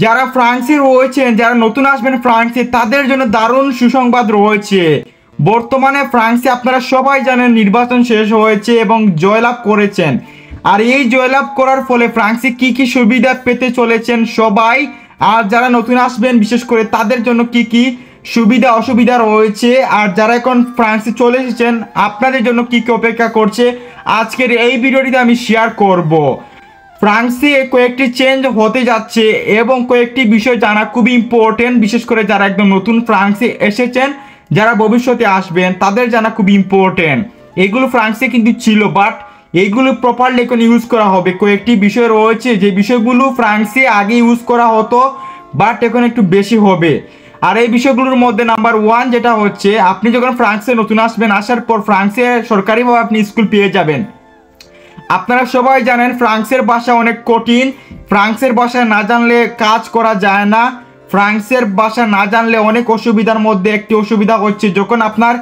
যারা ফ্রান্সে রয়েছেন, যারা নতুন আসবেন ফ্রান্সে, তাদের জন্য দারুণ সুসংবাদ রয়েছে। বর্তমানে ফ্রান্সে আপনারা সবাই জানেন নির্বাচন শেষ হয়েছে এবং জয়লাভ করেছেন। আর এই জয়লাভ করার ফলে ফ্রান্সে কি কি সুবিধা পেতে চলেছেন সবাই, আর যারা নতুন আসবেন বিশেষ করে তাদের জন্য কি কি সুবিধা অসুবিধা রয়েছে, আর যারা এখন ফ্রান্সে চলে এসেছেন আপনাদের জন্য কি কি অপেক্ষা করছে, আজকের এই ভিডিওটিতে আমি শেয়ার করব। ফ্রান্সে কয়েকটি চেঞ্জ হতে যাচ্ছে এবং কয়েকটি বিষয় জানা খুবই ইম্পর্টেন্ট, বিশেষ করে যারা একদম নতুন ফ্রান্সে এসেছেন, যারা ভবিষ্যতে আসবেন তাদের জানা খুবই ইম্পর্টেন্ট। এগুলো ফ্রান্সে কিন্তু ছিল, বাট এইগুলো প্রপারলি এখন ইউজ করা হবে। কয়েকটি বিষয় রয়েছে যে বিষয়গুলো ফ্রান্সে আগে ইউজ করা হতো, বাট এখন একটু বেশি হবে। আর এই বিষয়গুলোর মধ্যে নাম্বার 1 যেটা হচ্ছে, আপনি যখন ফ্রান্সে নতুন আসবেন, আসার পর ফ্রান্সে সরকারিভাবে আপনি স্কুল পেয়ে যাবেন। আপনারা সবাই জানেন ফ্রান্সের ভাষা অনেক কঠিন, ফ্রান্সের ভাষা না জানলে কাজ করা যায় না। ফ্রান্সের ভাষা না জানলে অনেক অসুবিধার মধ্যে একটি অসুবিধা হচ্ছে, যখন আপনার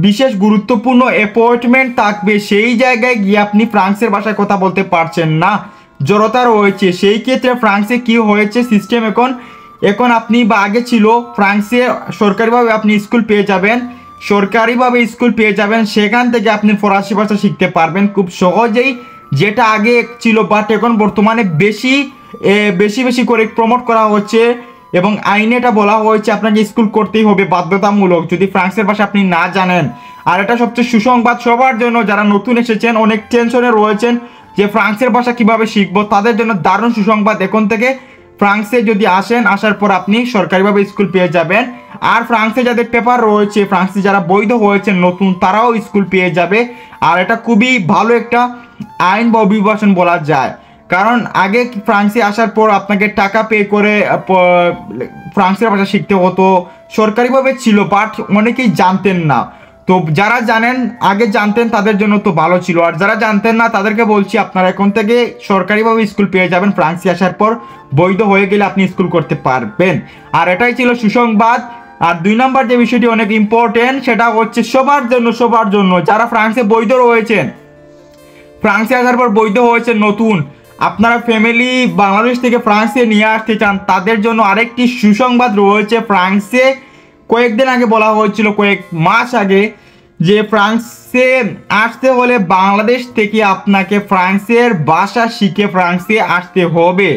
বিশেষ গুরুত্বপূর্ণ অ্যাপয়েন্টমেন্ট থাকবে সেই জায়গায় গিয়ে আপনি ফ্রান্সের ভাষায় কথা বলতে পারছেন না, জড়তা রয়েছে। সেই ক্ষেত্রে ফ্রান্সে কি হয়েছে সিস্টেম, এখন আপনি বা আগে ছিল ফ্রান্সে সরকারিভাবে আপনি স্কুল পেয়ে যাবেন, সরকারিভাবে স্কুল পেয়ে যাবেন, সেখান থেকে আপনি ফরাসি ভাষা শিখতে পারবেন খুব সহজেই, যেটা আগে ছিল। বাট এখন বর্তমানে বেশি বেশি করে প্রমোট করা হচ্ছে এবং আইনে এটা বলা হয়েছে আপনাকে স্কুল করতেই হবে বাধ্যতামূলক, যদি ফ্রান্সের ভাষা আপনি না জানেন। আর এটা সবচেয়ে সুসংবাদ সবার জন্য, যারা নতুন এসেছেন অনেক টেনশনে রয়েছেন যে ফ্রান্সের ভাষা কিভাবে শিখবো, তাদের জন্য দারুণ সুসংবাদ। এখন থেকে ফ্রান্সে যদি আসেন, আসার পর আপনি সরকারিভাবে স্কুল পেয়ে যাবেন। আর ফ্রান্সে যাদের পেপার রয়েছে, ফ্রান্সে যারা বৈধ হয়েছে নতুন, তারাও স্কুল পেয়ে যাবে। আর এটা খুবই ভালো একটা আইন বা অভিবাসন বলা যায়, কারণ আগে ফ্রান্সে আসার পর আপনাকে টাকা পে করে ফ্রান্সের ভাষা শিখতে হতো, সরকারিভাবে ছিল, বাট অনেকেই জানতেন না। তো যারা জানেন, আগে জানতেন, তাদের জন্য তো ভালো ছিল। আর যারা জানতেন না তাদেরকে বলছি, আপনারা এখন থেকে সরকারিভাবে স্কুল পেয়ে যাবেন। ফ্রান্সে আসার পর বৈধ হয়ে গেলে আপনি স্কুল করতে পারবেন। আর এটাই ছিল সুসংবাদ। আর 2 নম্বর যে বিষয়টি অনেক ইম্পর্টেন্ট, সেটা হচ্ছে সবার জন্য যারা ফ্রান্সে বৈধ রয়েছেন, ফ্রান্সে আসার পর বৈধ হয়েছে নতুন, আপনারা ফ্যামিলি বাংলাদেশ থেকে ফ্রান্সে নিয়ে আসতে চান, তাদের জন্য আরেকটি সুসংবাদ রয়েছে। ফ্রান্সে কয়েকদিন আগে বলা হয়েছিল, কয়েক মাস আগে, যে ফ্রান্সে আসতে হলে বাংলাদেশ থেকে আপনাকে ফ্রান্সের ভাষা শিখে ফ্রান্সে আসতে হবে।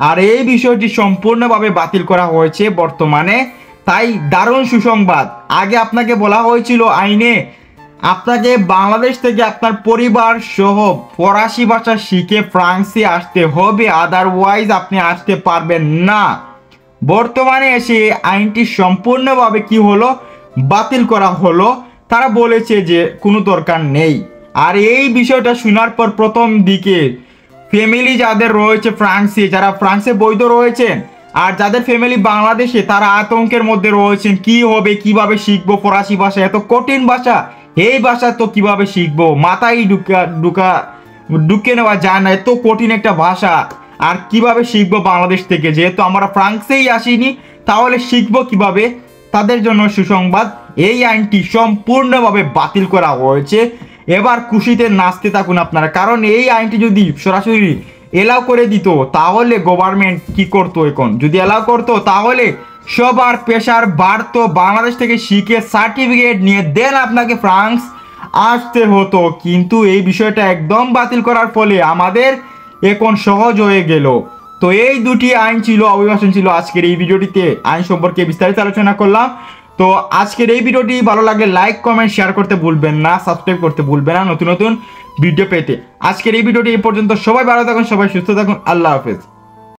আর এই বিষয়টি সম্পূর্ণভাবে বাতিল করা হয়েছে বর্তমানে, তাই দারুণ সুসংবাদ। আগে আপনাকে বলা হয়েছিল আইনে আপনাকে বাংলাদেশ থেকে আপনার পরিবার সহ ফরাসি ভাষা শিখে ফ্রান্সে আসতে হবে, আদারওয়াইজ আপনি আসতে পারবেন না। বর্তমানে এসে আইনটি সম্পূর্ণভাবে কি হলো, বাতিল করা হলো। তারা বলেছে যে কোনো দরকার নেই। আর এই বিষয়টা শোনার পর প্রথম দিকে ফ্যামিলি যাদের রয়েছে ফ্রান্সে, যারা ফ্রান্সে বৈধ রয়েছেন, আর যাদের ফ্যামিলি বাংলাদেশে, তারা আতঙ্কের মধ্যে রয়েছেন, কি হবে, কিভাবে শিখবো ফরাসি ভাষা, এত কঠিন ভাষা, এই ভাষা তো কিভাবে শিখবো, মাথায় ঢুকে নেওয়া যায় না, এত কঠিন একটা ভাষা, আর কিভাবে শিখবো বাংলাদেশ থেকে, যেহেতু আমরা ফ্রান্সেই আসিনি, তাহলে শিখবো কিভাবে। তাদের জন্য সুসংবাদ, এই আইনটি সম্পূর্ণভাবে বাতিল করা হয়েছে। এবার খুশিতে নাচতে থাকুন আপনারা, কারণ এই আইনটি যদি সরাসরি এলাও করে দিত, তাহলে গভর্নমেন্ট কি করতো, এখন যদি এলাও করতো তাহলে সবার প্রেশার বাড়তো, বাংলাদেশ থেকে শিখে সার্টিফিকেট নিয়ে দেন আপনাকে ফ্রান্স আসতে হতো। কিন্তু এই বিষয়টা একদম বাতিল করার ফলে আমাদের এখন সহজ হয়ে গেল। তো এই দুটি আইন ছিল, অভিবাসন ছিল আজকের এই ভিডিওটিতে, আইন সম্পর্কে বিস্তারিত আলোচনা করলাম। তো আজকের এই ভিডিওটি ভালো লাগলে লাইক কমেন্ট শেয়ার করতে ভুলবেন না, সাবস্ক্রাইব করতে ভুলবেন না নতুন নতুন ভিডিও পেতে। আজকের এই ভিডিওটি এই পর্যন্ত। সবাই ভালো থাকুন, সবাই সুস্থ থাকুন, আল্লাহ হাফেজ।